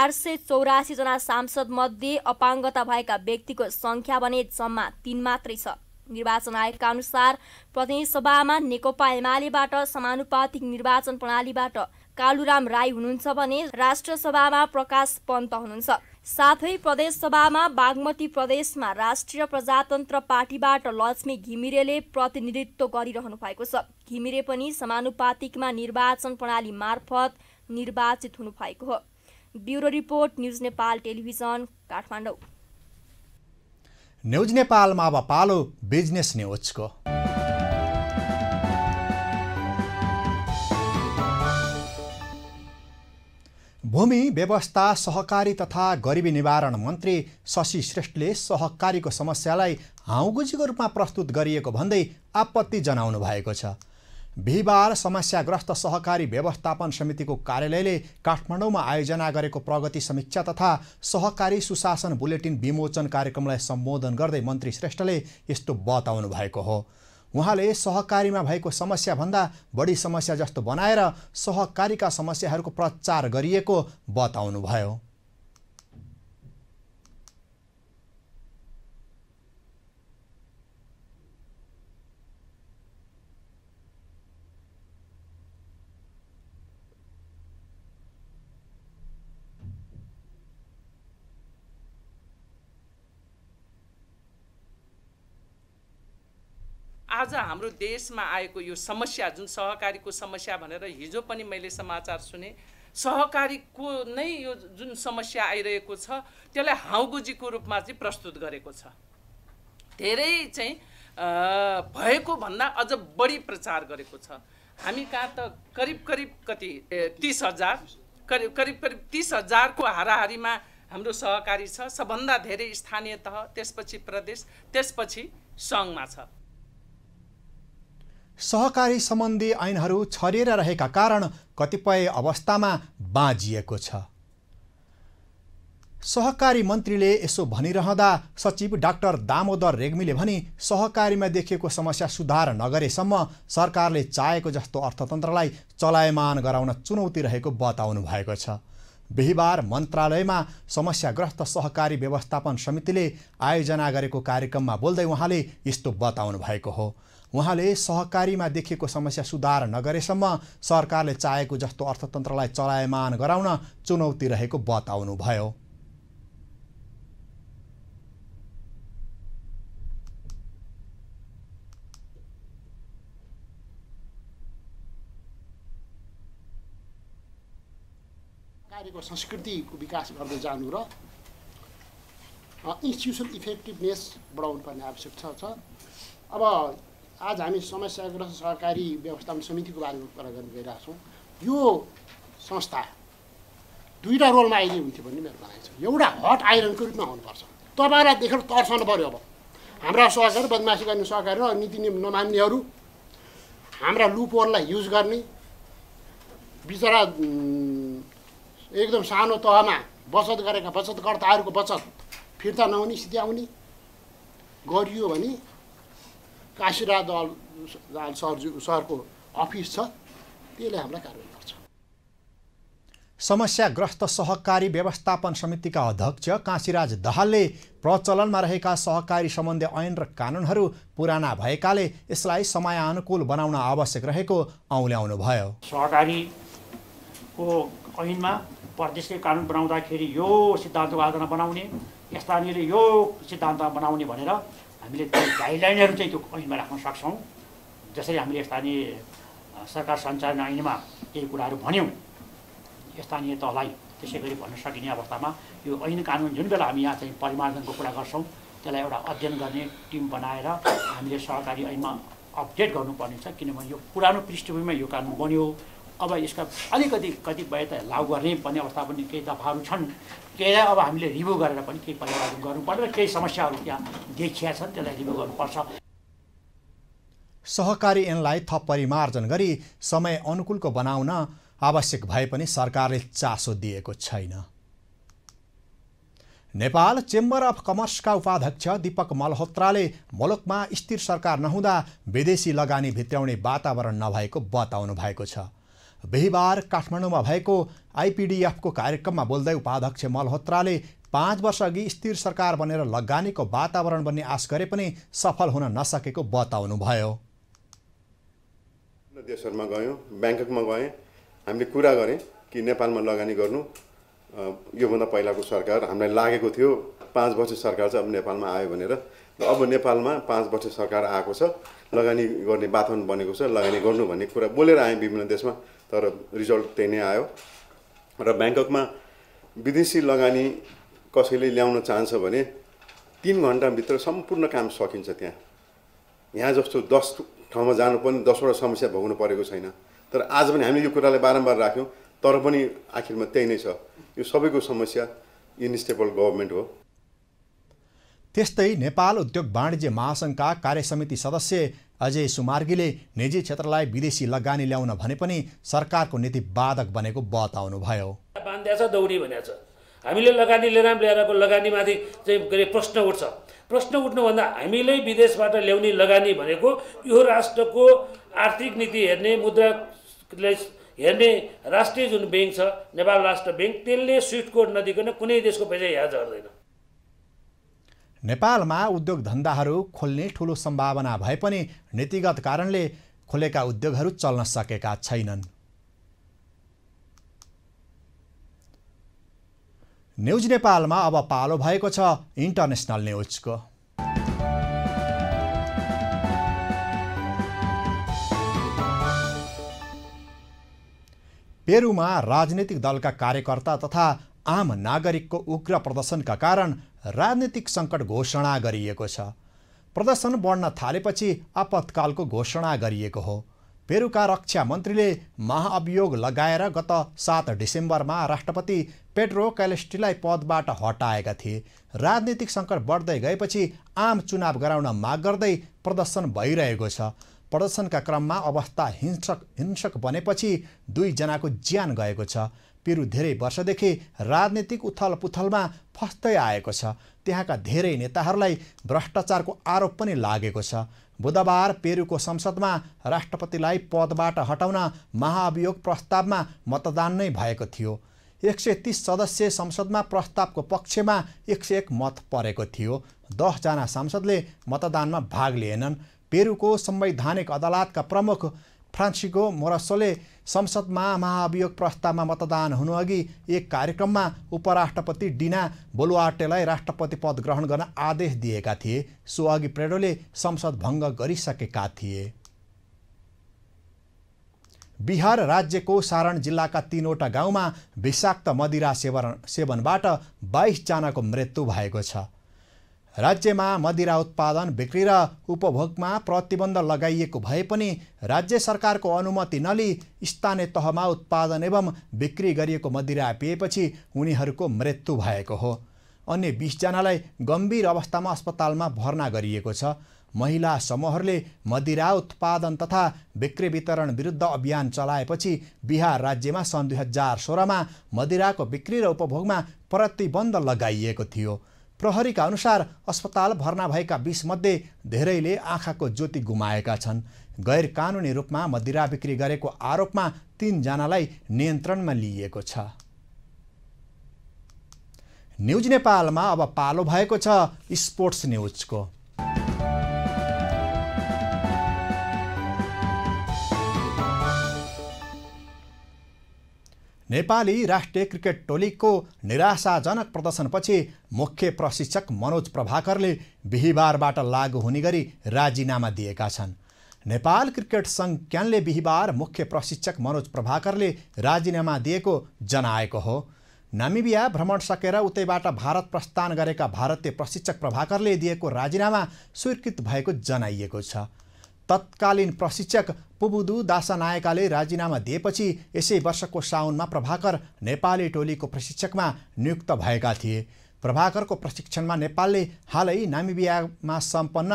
884 जना सांसद मध्ये अपाङ्गता भएका व्यक्तिको सङ्ख्या भने जम्मा 3 मात्रै छ। निर्वाचन आयोगका अनुसार प्रतिनिधि सभामा नेकपा एमालेबाट समानुपातिक निर्वाचन प्रणालीबाट कालुराम राई हुनुहुन्छ भने राष्ट्र सभामा प्रकाश पन्त हुनुहुन्छ। साथै प्रदेश सभामा बागमती प्रदेशमा राष्ट्रिय प्रजातन्त्र पार्टीबाट लक्ष्मी घिमिरेले प्रतिनिधित्व गरिरहनु भएको छ। घिमिरे पनि समानुपातिकमा निर्वाचन प्रणाली मार्फत निर्वाचित हुनु भएको हो। Bureau report, news Nepal television, Kathmandu. News नेपालमा अब पालो बिजनेस न्युजको। भूमि व्यवस्था, सहकारी तथा गरिबी निवारण मन्त्री शशि श्रेष्ठले सहकारीको समस्यालाई हाउगुजीको रूपमा प्रस्तुत गरिएको भन्दै आपत्ति जनाउनु भएको छ। बिहिबार समस्याग्रस्त सहकारी व्यवस्थापन समितिको कार्यालयले काठमाडौँमा आयोजना गरेको प्रगति समीक्षा तथा सहकारी सुशासन बुलेटिन विमोचन कार्यक्रमलाई सम्बोधन गर्दै मन्त्री श्रेष्ठले यस्तो बताउनु भएको हो। उहाँले सहकारीमा भएको समस्याभन्दा बढी समस्या जस्तो बनाएर सहकारीका समस्याहरूको प्रचार गरिएको बताउनुभयो। आज हाम्रो देशमा आएको यो समस्या, जुन सहकारीको समस्या भनेर हिजो पनि मैले समाचार सुने, सहकारीको नै यो जुन समस्या आइरहेको छ त्यसलाई हाउगुजीको रूपमा चाहिँ प्रस्तुत गरेको छ। धेरै चाहिँ भएको भन्दा अझ बढी प्रचार गरेको छ। हामी कहाँ त करिब कति 30,000 करिब 30,000 को हाराहारीमा हाम्रो सहकारी छ। सबभन्दा धेरै स्थानीय तह, त्यसपछि प्रदेश, त्यसपछि सङ्घमा छ। सहकारी सम्बन्धी ऐनहरू छरिएर रहेका कारण कतिपय अवस्थामा बाँझिएको छ। सहकारी मन्त्रीले यसो भनिरहँदा सचिव डाक्टर दामोदर रेग्मीले भने सहकारीमा देखिएको समस्या सुधार नगरेसम्म सरकारले चाहेको जस्तो अर्थतन्त्रलाई चलायमान गराउन चुनौती रहेको बताउनु भएको छ। बिहिबार मन्त्रालयमा समस्याग्रस्त सहकारी व्यवस्थापन समितिले आयोजना गरेको कार्यक्रममा बोल्दै उहाँले यस्तो बताउनु भएको हो। उहाँले सहकारीमा देखिएको समस्या सुधार नगरेसम्म सरकारले चाहेको जस्तो अर्थतन्त्रलाई चलायमान गराउन चुनौती रहेको बताउनुभयो। सहकारीको संस्कृतिको विकास गर्दै जानु र इन्स्टिट्युसनल इफेक्टिभनेस बढाउनु पर्ने आवश्यकता छ। अब आज हामी समस्याग्रस्त सहकारी व्यवस्थापन समितिको बारेमा कुरा गर्न गइरहेका छौँ। यो संस्था दुईवटा रोलमा आइदिए हुन्थ्यो भन्ने मेरो भनाइ छ। एउटा हट आइरनको रूपमा हुनुपर्छ। तपाईँलाई देखेर तर्साउनु पऱ्यो। अब हाम्रा सहकारी, बदमासी गर्ने सहकारी र नीति नियम नमान्नेहरू, हाम्रा लुपहोललाई युज गर्ने, बिचरा एकदम सानो तहमा बचत गरेका बचतकर्ताहरूको बचत फिर्ता नहुने स्थिति आउने गरियो भने काशीराज सरको अफिस छ, त्यसले हामीलाई कारवाही गर्छ। समस्याग्रस्त सहकारी व्यवस्थापन समितिका अध्यक्ष काशीराज दाहालले प्रचलनमा रहेका सहकारी सम्बन्धी ऐन र कानुनहरू पुराना भएकाले यसलाई समयानुकूल बनाउन आवश्यक रहेको औल्याउनुभयो। सहकारीको ऐनमा प्रदेशले कानुन बनाउँदाखेरि यो सिद्धान्तको आधारमा बनाउने, स्थानीयले यो सिद्धान्तमा बनाउने भनेर हामीले गाइडलाइनहरू चाहिँ त्यो ऐनमा राख्न सक्छौँ। जसरी हामीले स्थानीय सरकार सञ्चालन ऐनमा केही कुराहरू भन्यौँ, स्थानीय तहलाई त्यसै गरी भन्न सकिने अवस्थामा यो ऐन कानुन जुन बेला हामी यहाँ चाहिँ परिमार्जनको कुरा गर्छौँ त्यसलाई एउटा अध्ययन गर्ने टिम बनाएर हामीले सहकारी ऐनमा अपडेट गर्नुपर्ने छ। किनभने यो पुरानो पृष्ठभूमिमा यो कानुन बन्यो। अब यसका अलिकति कतिपय त लागू गर्ने पर्ने अवस्था पनि केही दफाहरू छन्। त्यसलाई अब हामीले रिभ्यू गरेर पनि केही परिवर्तन गर्नुपर्छ र केही समस्याहरू त्यहाँ देखिया छन्, त्यसलाई रिभ्यू गर्नुपर्छ। सहकारी ऐनलाई थप परिमार्जन गरी समय अनुकूलको बनाउन आवश्यक भए पनि सरकारले चासो दिएको छैन। नेपाल चेम्बर अफ कमर्सका उपाध्यक्ष दीपक मल्होत्राले मुलुकमा स्थिर सरकार नहुँदा विदेशी लगानी भित्र्याउने वातावरण नभएको बताउनु भएको छ। बिहिबार काठमाडौँमा भएको आइपिडिएफको कार्यक्रममा बोल्दै उपाध्यक्ष मल्होत्राले 5 वर्ष अघि स्थिर सरकार बनेर लगानीको वातावरण बन्ने आश गरे पनि सफल हुन नसकेको बताउनुभयो। देशहरुमा गयौं, ब्याङ्ककमा गएँ, हामीले कुरा गरे कि नेपालमा लगानी गर्नु। योभन्दा पहिलाको सरकार हामीलाई लागेको थियो 5 वर्ष सरकार चाहिँ अब नेपालमा आयो भनेर। अब नेपालमा 5 वर्ष सरकार आएको छ, लगानी गर्ने वातावरण बनेको छ, लगानी गर्नु भन्ने कुरा बोलेर आए विभिन्न देशमा, तर रिजल्ट त्यही नै आयो। र ब्याङ्ककमा विदेशी लगानी कसैले ल्याउन चाहन्छ भने 3 घण्टाभित्र सम्पूर्ण काम सकिन्छ। यहाँ जस्तो 10 ठाउँमा जानु पनि 10वटा समस्या भोग्नु परेको छैन। तर आज पनि हामीले यो कुरालाई बारम्बार राख्यौं, तर पनि आखिरमा त्यही नै छ। यो सबैको समस्या इन्स्टेबल गभर्नमेन्ट हो। त्यस्तै नेपाल उद्योग वाणिज्य महासङ्घका कार्यसमिति सदस्य अजय सुमार्गीले निजी क्षेत्रलाई विदेशी लगानी ल्याउन भने पनि सरकारको नीति बाधक बनेको बताउनुभयो। बान्ध्या छ दौडी भनेको छ। हामीले लगानी लिएर ल्याएको लगानीमाथि चाहिँ प्रश्न उठ्छ। प्रश्न उठ्नुभन्दा हामीले विदेशबाट ल्याउने लगानी भनेको यो राष्ट्रको आर्थिक नीति हेर्ने, मुद्रालाई हेर्ने राष्ट्रिय जुन ब्याङ्क छ नेपाल राष्ट्र ब्याङ्क, त्यसले स्विफ्ट कोड नदिकन कुनै देशको पैसा यहाँ झर्दैन। नेपालमा उद्योग धन्दाहरू खोल्ने ठूलो सम्भावना भए पनि नीतिगत कारणले खोलेका उद्योगहरू चल्न सकेका छैनन्। न्युज नेपालमा अब पालो भएको छ इन्टरनेसनल न्युजको। पेरुमा राजनीतिक दलका कार्यकर्ता तथा आम नागरिकको उग्र प्रदर्शनका कारण राजनीतिक सङ्कट घोषणा गरिएको छ। प्रदर्शन बढ्न थालेपछि आपतकालको घोषणा गरिएको हो। पेरुका रक्षा मन्त्रीले महाअभियोग लगाएर गत 7 डिसेम्बरमा राष्ट्रपति पेड्रो क्यालेस्टीलाई पदबाट हटाएका थिए। राजनीतिक सङ्कट बढ्दै गएपछि आम चुनाव गराउन माग गर्दै प्रदर्शन भइरहेको छ। प्रदर्शनका क्रममा अवस्था हिंसक बनेपछि 2 जनाको ज्यान गएको छ। पेरु धेरै वर्षदेखि राजनीतिक उथलपुथलमा फस्दै आएको छ। त्यहाँका धेरै नेताहरूलाई भ्रष्टाचारको आरोप पनि लागेको छ। बुधबार पेरुको संसदमा राष्ट्रपतिलाई पदबाट हटाउन महाअभियोग प्रस्तावमा मतदान नै भएको थियो। 130 सदस्य संसदमा प्रस्तावको पक्षमा 101 मत परेको थियो। 10 जना सांसदले मतदानमा भाग लिएनन्। पेरुको संवैधानिक अदालतका प्रमुख फ्रान्सिस्को मोरासोले संसदमा महाअभियोग प्रस्तावमा मतदान हुनुअघि एक कार्यक्रममा उपराष्ट्रपति डिना बोलुआर्टेलाई राष्ट्रपति पद ग्रहण गर्न आदेश दिएका थिए। सो अघि पेड्रोले संसद भङ्ग गरिसकेका थिए। बिहार राज्यको सारण जिल्लाका 3वटा गाउँमा विषाक्त मदिरा सेवनबाट 22 जनाको मृत्यु भएको छ। राज्यमा मदिरा उत्पादन, बिक्री र उपभोगमा प्रतिबन्ध लगाइएको भए पनि राज्य सरकारको अनुमति नलिई स्थानीय तहमा उत्पादन एवं बिक्री गरिएको मदिरा पिएपछि उनीहरूको मृत्यु भएको हो। अन्य 20 जनालाई गम्भीर अवस्थामा अस्पतालमा भर्ना गरिएको छ। महिला समूहहरूले मदिरा उत्पादन तथा बिक्री वितरण विरुद्ध अभियान चलाएपछि बिहार राज्यमा सन् 2016मा मदिराको बिक्री र उपभोगमा प्रतिबन्ध लगाइएको थियो। प्रहरीका अनुसार अस्पताल भर्ना भएका 20 मध्ये धेरैले आँखाको ज्योति गुमाएका छन्। गैर कानुनी रूपमा मदिरा बिक्री गरेको आरोपमा 3 जनालाई नियन्त्रणमा लिइएको छ। न्युज नेपालमा अब पालो भएको छ स्पोर्ट्स न्युजको। नेपाली राष्ट्रिय क्रिकेट टोलीको निराशाजनक प्रदर्शनपछि मुख्य प्रशिक्षक मनोज प्रभाकरले बिहिबारबाट लागू हुने गरी राजीनामा दिएका छन्। नेपाल क्रिकेट सङ्घ क्यानले बिहिबार मुख्य प्रशिक्षक मनोज प्रभाकरले राजीनामा दिएको जनाएको हो। नामिबिया भ्रमण सकेर उतैबाट भारत प्रस्थान गरेका भारतीय प्रशिक्षक प्रभाकरले दिएको राजीनामा स्वीकृत भएको जनाइएको छ। तत्कालीन प्रशिक्षक पुबुदु दासानायकाले राजीनामा दिएपछि यसै वर्षको साउनमा प्रभाकर नेपाली टोलीको प्रशिक्षकमा नियुक्त भएका थिए। प्रभाकरको प्रशिक्षणमा नेपालले हालै नामिबियामा सम्पन्न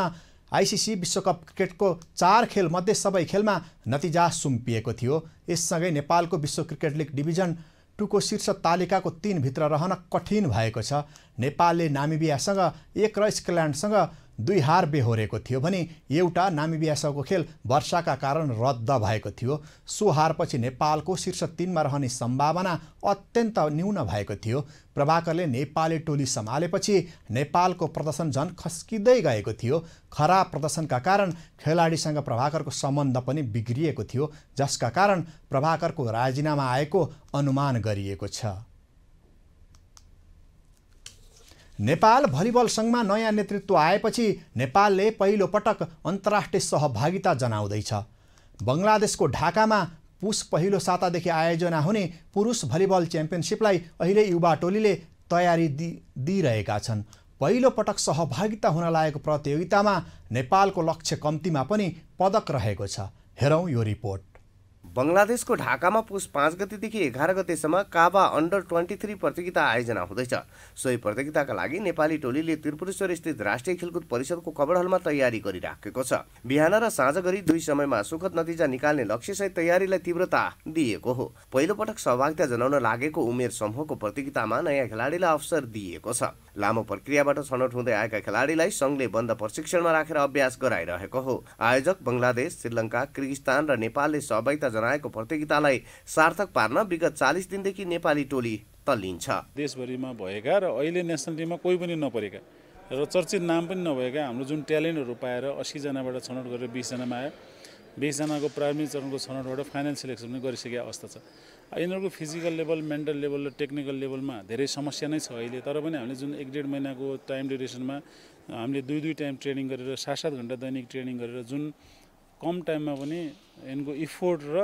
आइसिसी विश्वकप क्रिकेटको 4 खेलमध्ये सबै खेलमा नतिजा सुम्पिएको थियो। यससँगै नेपालको विश्व क्रिकेट लिग डिभिजन F2को शीर्ष तालिकाको 3 भित्र रहन कठिन भएको छ। नेपालले नामिबियासँग 1 र स्कटल्यान्डसँग 2 हार बेहोरेको थियो भने एउटा नामिबियासँगको खेल वर्षाका कारण रद्द भएको थियो। सो हारपछि नेपालको शीर्ष 3 मा रहने सम्भावना अत्यन्त न्यून भएको थियो। प्रभाकरले नेपाली टोली सम्हालेपछि नेपालको प्रदर्शन झन खस्किँदै गएको थियो। खराब प्रदर्शनका कारण खेलाडीसँग प्रभाकरको सम्बन्ध पनि बिग्रिएको थियो, जसका कारण प्रभाकरको राजीनामा आएको अनुमान गरिएको छ। नेपाल भलिबल सङ्घमा नयाँ नेतृत्व आएपछि नेपालले पहिलो पटक अन्तर्राष्ट्रिय सहभागिता जनाउँदैछ। बङ्गलादेशको ढाकामा पुस पहिलो सातादेखि आयोजना हुने पुरुष भलिबल च्याम्पियनसिपलाई अहिले युवा टोलीले तयारी दिइरहेका छन्। पहिलो पटक सहभागिता हुन लागेको प्रतियोगितामा नेपालको लक्ष्य कम्तीमा पनि पदक रहेको छ। हेरौँ यो रिपोर्ट। बङ्गलादेशको ढाकामा पुस 5 गतेदेखि 11 गतेसम्म काबा अन्डर 23 प्रतियोगिता आयोजना हुँदैछ। सोही प्रतियोगिताका लागि नेपाली टोलीले त्रिपुरेश्वर स्थित राष्ट्रिय खेलकुद परिषदको कबड हलमा तयारी गरिराखेको छ। बिहान र साँझ गरी 2 समयमा सुखद नतिजा निकाल्ने लक्ष्यसहित तयारीलाई तीव्रता दिएको हो। पहिलो पटक सहभागिता जनाउन लागेको उमेर समूहको प्रतियोगितामा नयाँ खेलाडीलाई अवसर दिएको छ। लामो प्रक्रियाबाट छनौट हुँदै आएका खेलाडीलाई सङ्घले बन्द प्रशिक्षणमा राखेर अभ्यास गराइरहेको हो। आयोजक बङ्गलादेश, श्रीलङ्का, किर्गिस्तान र नेपालले सहभागिता जनाएको प्रतियोगितालाई सार्थक पार्न विगत 40 दिनदेखि नेपाली टोली तल्लिन्छ। देशभरिमा भएका र अहिले नेसनल टिममा कोही पनि नपरेका र चर्चित नाम पनि नभएका हाम्रो जुन ट्यालेन्टहरू पाएर 80 जनाबाट छनौट गरेर 20 जनामा आयो। 20 जनाको प्राइमेरी चरणको छनौटबाट फाइनल सिलेक्सन पनि गरिसकेको अवस्था छ। यिनीहरूको फिजिकल लेभल, मेन्टल लेभल र टेक्निकल लेभलमा धेरै समस्या नै छ अहिले। तर पनि हामीले जुन 1-1.5 महिनाको टाइम ड्युरेसनमा हामीले 2-2 टाइम ट्रेनिङ गरेर 7-7 घण्टा दैनिक ट्रेनिङ गरेर जुन कम टाइममा पनि यिनको इफोर्ट र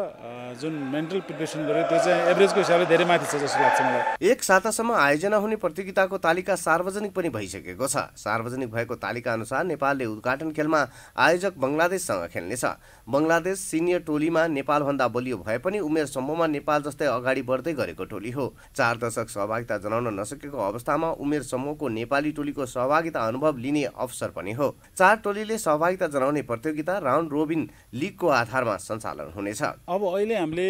जुन मेन्टल प्रिपरेसन गरे त्यो चाहिँ एभरेजको हिसाबले धेरै माथि छ जस्तो लाग्छ मलाई। 1 सातासम्म आयोजना हुने प्रतियोगिताको तालिका सार्वजनिक पनि भइसकेको छ। सार्वजनिक भएको तालिका अनुसार नेपालले उद्घाटन खेलमा आयोजक बङ्गलादेशसँग खेल्नेछ। बङ्गलादेश सिनियर टोलीमा नेपालभन्दा बलियो भए पनि उमेर समूहमा नेपाल जस्तै अगाडि बढ्दै गरेको टोली हो। 4 दशक सहभागिता जनाउन नसकेको अवस्थामा उमेर समूहको नेपाली टोलीको सहभागिता अनुभव लिने अवसर पनि हो। 4 टोलीले सहभागिता जनाउने प्रतियोगिता राउन्ड रोबिन लिगको आधारमा सञ्चालन हुनेछ। अब अहिले हामीले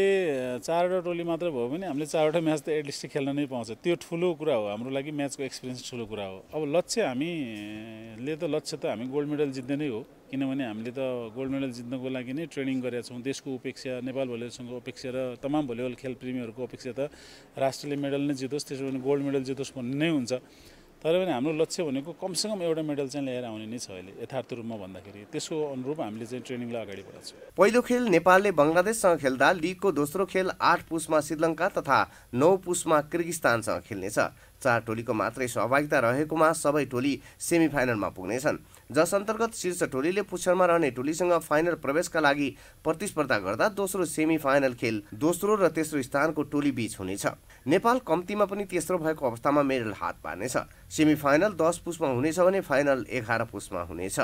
4वटा टोली मात्र भयो भने हामीले 4वटा म्याच त एटलिस्ट खेल्न नै पाउँछ। त्यो ठुलो कुरा हो, हाम्रो लागि म्याचको एक्सपिरियन्स ठुलो कुरा हो। अब हामीले लक्ष्य त हामी गोल्ड मेडल जित्ने नै हो, किनभने हामीले त गोल्ड मेडल जित्नको लागि नै ट्रेनिङ गरेका छौँ। देशको अपेक्षा, नेपाल भलिबलसँगको अपेक्षा र तमाम भलिबल खेल प्रेमीहरूको अपेक्षा त राष्ट्रले मेडल नै जितोस्, त्यसो भने गोल्ड मेडल जितोस् भन्ने नै हुन्छ। तर पनि हाम्रो लक्ष्य भनेको कमसेकम एउटा मेडल चाहिँ लिएर आउने नै छ अहिले यथार्थ रूपमा भन्दाखेरि। त्यसको अनुरूप हामीले चाहिँ ट्रेनिङलाई अगाडि बढाउँछौँ। पहिलो खेल नेपालले बङ्गलादेशसँग खेल्दा लिगको दोस्रो खेल 8 पुसमा श्रीलङ्का तथा 9 पुसमा किर्गिस्तानसँग खेल्नेछ। 4 टोलीको मात्रै सहभागिता रहेकोमा सबै टोली सेमिफाइनलमा पुग्नेछन्, जस अन्तर्गत शीर्ष टोलीले पुच्छरमा रहने टोलीसँग फाइनल प्रवेशका लागि प्रतिस्पर्धा गर्दा दोस्रो सेमिफाइनल खेल दोस्रो र तेस्रो स्थानको टोली बीच हुनेछ। नेपाल कम्तीमा पनि तेस्रो भएको अवस्थामा मेडल हात पार्नेछ। सेमिफाइनल 10 पुसमा हुनेछ भने फाइनल 11 पुसमा हुनेछ।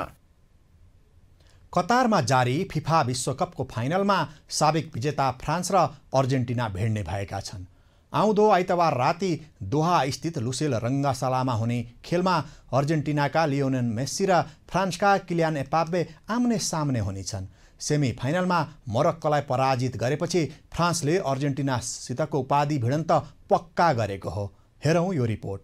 कतारमा जारी फिफा विश्वकपको फाइनलमा साबिक विजेता फ्रान्स र अर्जेन्टिना भिड्ने भएका छन्। आउँदो आइतबार राति दोहा स्थित लुसेल रङ्गशालामा हुने खेलमा अर्जेन्टिनाका लियोनेल मेस्सी र फ्रान्सका किलियन एम्बाप्पे आम्ने सामने हुनेछन्। सेमी फाइनलमा मोरक्कोलाई पराजित गरेपछि फ्रान्सले अर्जेन्टिनासितको उपाधि भिडन्त पक्का गरेको हो। हेरौँ यो रिपोर्ट।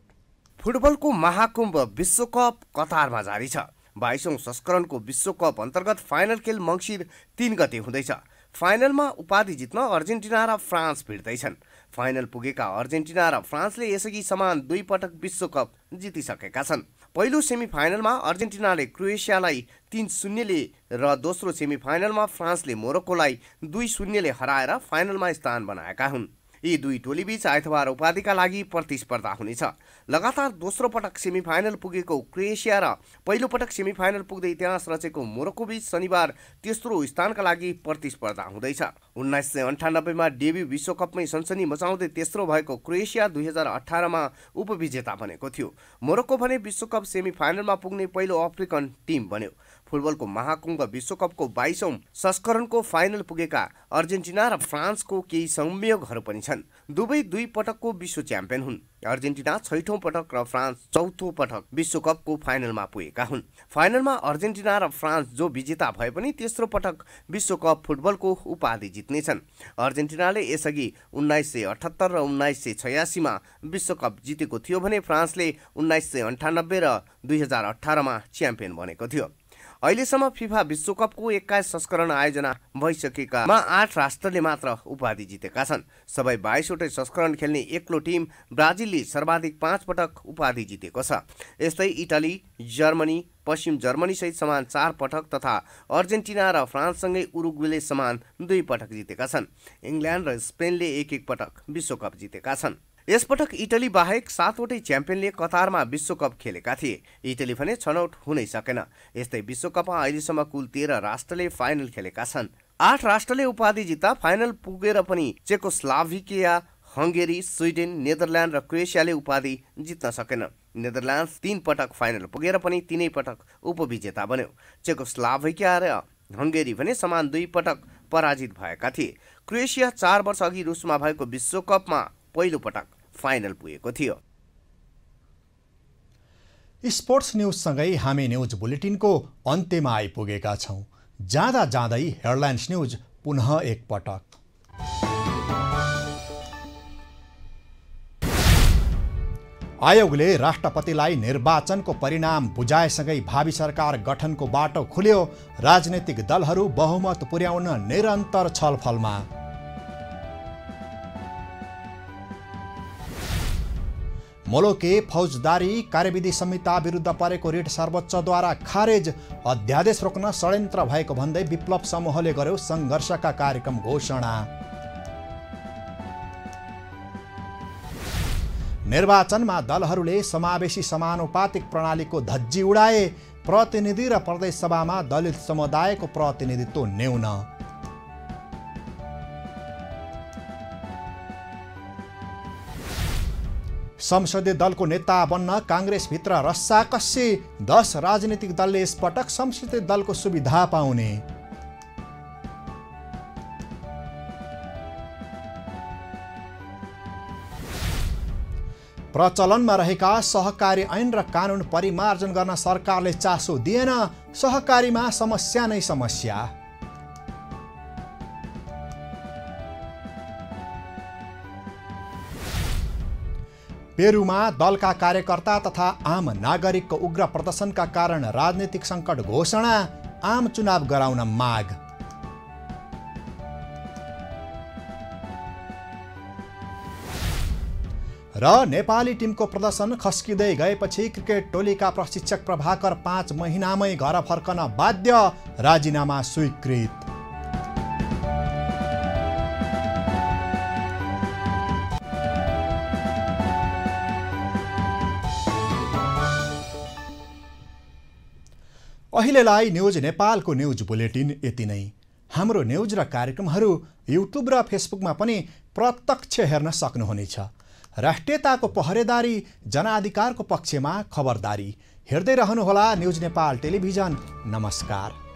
फुटबलको महाकुम्भ विश्वकप कतारमा जारी छ। 22औं संस्करणको विश्वकप अन्तर्गत फाइनल खेल मङ्सिर 3 गते हुँदैछ। फाइनलमा उपाधि जित्न अर्जेन्टिना र फ्रान्स भिड्दैछन्। फाइनल पुगेका अर्जेन्टिना र फ्रान्सले यसअघि समान 2 पटक विश्वकप जितिसकेका छन्। पहिलो सेमिफाइनलमा अर्जेन्टिनाले क्रोएसियालाई 3-0ले र दोस्रो सेमिफाइनलमा फ्रान्सले मोरक्कोलाई 2-0ले हराएर फाइनलमा स्थान बनाएका हुन्। यी दुई टोलीबीच आइतबार उपाधिका लागि प्रतिस्पर्धा हुनेछ। लगातार दोस्रो पटक सेमिफाइनल पुगेको क्रोएसिया र पहिलो पटक सेमिफाइनल पुग्दै इतिहास रचेको मोरक्कोबीच शनिबार तेस्रो स्थानका लागि प्रतिस्पर्धा हुँदैछ। 1998 मा डेब्यू विश्वकपमै सनसनी मचाउँदै तेस्रो भएको क्रोएसिया 2018 मा उपविजेता बनेको थियो। मोरक्को भने विश्वकप सेमिफाइनलमा पुग्ने पहिलो अफ्रिकन टिम बन्यो। फुटबलको महाकुम्भ विश्वकपको 22औं संस्करणको फाइनल पुगेका अर्जेन्टिना र फ्रान्सको केही संयोगहरू पनि छन्। छन्। दुवै 2 पटकको विश्व च्याम्पियन हुन्। अर्जेन्टिना 6औं पटक र फ्रान्स 4थो पटक विश्वकपको फाइनलमा पुगेका हुन्। फाइनलमा अर्जेन्टिना र फ्रान्स जो विजेता भए पनि तेस्रो पटक विश्वकप फुटबलको उपाधि जित्नेछन्। अर्जेन्टिनाले यसअघि 1978 र 1986 मा विश्वकप जितेको थियो भने फ्रान्सले 1998 र 2018 मा च्याम्पियन बनेको थियो। अहिलेसम्म फिफा विश्वकपको 21 संस्करण आयोजना भइसकेकामा 8 राष्ट्रले मात्र उपाधि जितेका छन्। सबै 22वटै संस्करण खेल्ने एक्लो टिम ब्राजिलले सर्वाधिक 5 पटक उपाधि जितेको छ। यस्तै इटाली, जर्मनी, पश्चिम जर्मनी सहित समान 4 पटक तथा अर्जेन्टिना र फ्रान्ससँगै उरुग्वेले समान 2 पटक जितेका छन्। इङ्ल्यान्ड र स्पेनले 1-1 पटक विश्वकप जितेका छन्। यसपटक इटली बाहेक 7वटै च्याम्पियनले कतारमा विश्वकप खेलेका थिए। इटली भने छनौट हुनै सकेन। यस्तै विश्वकपमा अहिलेसम्म कुल 13 राष्ट्रले फाइनल खेलेका छन्। 8 राष्ट्रले उपाधि जित्दा फाइनल पुगेर पनि चेकोस्लोभाकिया, हंगेरी, स्विडेन, नेदरल्यान्ड र क्रोएसियाले उपाधि जित्न सकेन। नेदरल्यान्ड्स 3 पटक फाइनल पुगेर पनि 3 पटक उपविजेता बन्यो। चेकोस्लोभाकिया र हंगेरी भने समान 2 पटक पराजित भएका थिए। क्रोएसिया 4 वर्ष अघि रुसमा भएको विश्वकपमा पहिलो पटक फाइनल पुगेको थियो। स्पोर्ट्स न्युजसँगै हामी न्युज बुलेटिनको अन्त्यमा आइपुगेका छौं। जाँदा जाँदै हेडलाइन्स न्युज पुनः एक पटक। आयोगले राष्ट्रपतिलाई निर्वाचनको परिणाम बुझाएसँगै भावी सरकार गठनको बाटो खुल्यो। राजनैतिक दलहरू बहुमत पुर्याउन निरन्तर छलफलमा। मोलोके फौजदारी कार्यविधि संहिता विरुद्ध परेको रिट सर्वोच्चद्वारा खारेज। अध्यादेश रोक्न षड्यन्त्र भएको भन्दै विप्लव समूहले गर्यो सङ्घर्षका कार्यक्रम घोषणा। निर्वाचनमा दलहरूले समावेशी समानुपातिक प्रणालीको धज्जी उडाए। प्रतिनिधि र प्रदेश सभामा दलित समुदायको प्रतिनिधित्व न्यून। संसदीय दलको नेता बन्न काङ्ग्रेसभित्र रस्साकस्सी। 10 राजनीतिक दलले यसपटक संसदीय दलको सुविधा पाउने। प्रचलनमा रहेका सहकारी ऐन र कानुन परिमार्जन गर्न सरकारले चासो दिएन। सहकारीमा समस्या नै समस्या। पेरुमा दलका कार्यकर्ता तथा आम नागरिकको उग्र प्रदर्शनका कारण राजनीतिक सङ्कट घोषणा। आम चुनाव गराउन माग। र नेपाली टिमको प्रदर्शन खस्किँदै गएपछि क्रिकेट टोलीका प्रशिक्षक प्रभाकर 5 महिनामै घर फर्कन बाध्य। राजीनामा स्वीकृत। अहिलेलाई न्युज नेपालको न्युज बुलेटिन यति नै। हाम्रो न्युज र कार्यक्रमहरू युट्युब र फेसबुकमा पनि प्रत्यक्ष हेर्न सक्नुहुनेछ। राष्ट्रियताको पहरेदारी, जनाधिकारको पक्षमा खबरदारी। हेर्दै रहनुहोला न्युज नेपाल टेलिभिजन। नमस्कार।